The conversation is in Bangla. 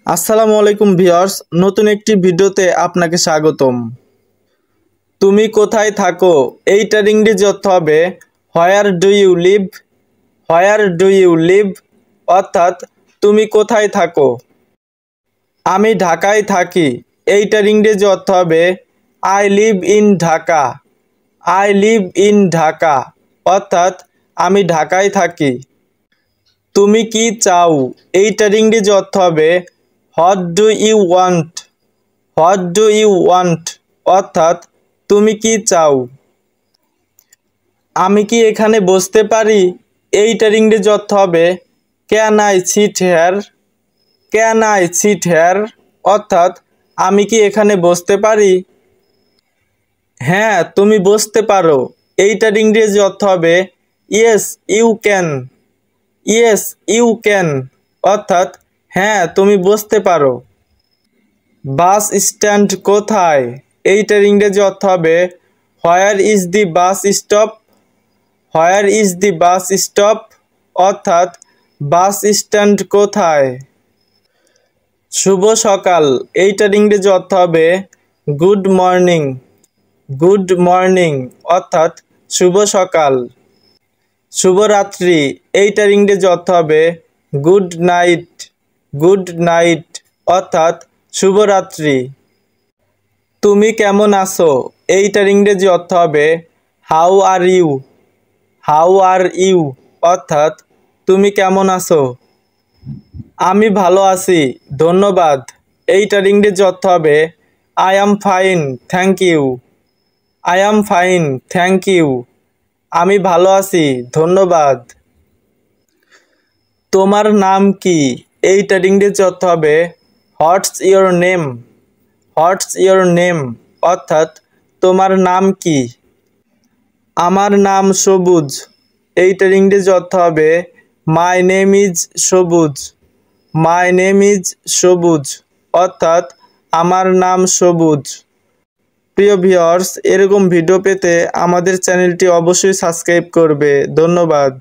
আসসালামু আলাইকুম ভিউয়ার্স, নতুন একটি ভিডিওতে আপনাকে স্বাগতম। তুমি কোথায় থাকো এইটার ইংরেজি অর্থ হবে where do you live. Where do you live অর্থাৎ তুমি কোথায় থাকো। আমি ঢাকায় থাকি এইটার ইংরেজি অর্থ হবে I live in Dhaka. I live in Dhaka অর্থাৎ আমি ঢাকায় থাকি। তুমি কি চাও এইটার ইংরেজি অর্থ হবে what do you want. What do you want অর্থাৎ তুমি কি চাও। আমি কি এখানে বসতে পারি এইটার ইংরেজি অর্থ হবে can I sit here. Can I sit here অর্থাৎ আমি কি এখানে বসতে পারি। হ্যাঁ তুমি বসতে পারো এইটার ইংরেজি অর্থ হবে yes you can. Yes you can অর্থাৎ হ্যাঁ তুমি বসতে পারো। বাস স্ট্যান্ড কোথায় এইটার ইংরেজি অর্থ হবে where is the bus stop. Where is the bus stop অর্থাৎ বাস স্ট্যান্ড কোথায়। শুভ সকাল এইটার ইংরেজি অর্থ হবে গুড মর্নিং। গুড মর্নিং অর্থাৎ শুভ সকাল। শুভরাত্রি এইটার ইংরেজি অর্থ হবে গুড নাইট। গুড নাইট অর্থাৎ শুভরাত্রি। তুমি কেমন আছো এইটার ইংরেজি অর্থ হবে how are you. How are you অর্থাৎ তুমি কেমন আছো। আমি ভালো আছি ধন্যবাদ এইটার ইংরেজি অর্থ হবে I am fine thank you. I am fine thank you আমি ভালো আছি ধন্যবাদ। তোমার নাম কি এইটার ইংরেজি অর্থ হবে what's your name. What's your name অর্থাৎ তোমার নাম কি। আমার নাম সবুজ এইটার ইংরেজি অর্থ হবে মাই নেম ইজ সবুজ। মাই নেম ইজ সবুজ অর্থাৎ আমার নাম সবুজ। প্রিয় ভিউয়ার্স, এরকম ভিডিও পেতে আমাদের চ্যানেলটি অবশ্যই সাবস্ক্রাইব করবে। ধন্যবাদ।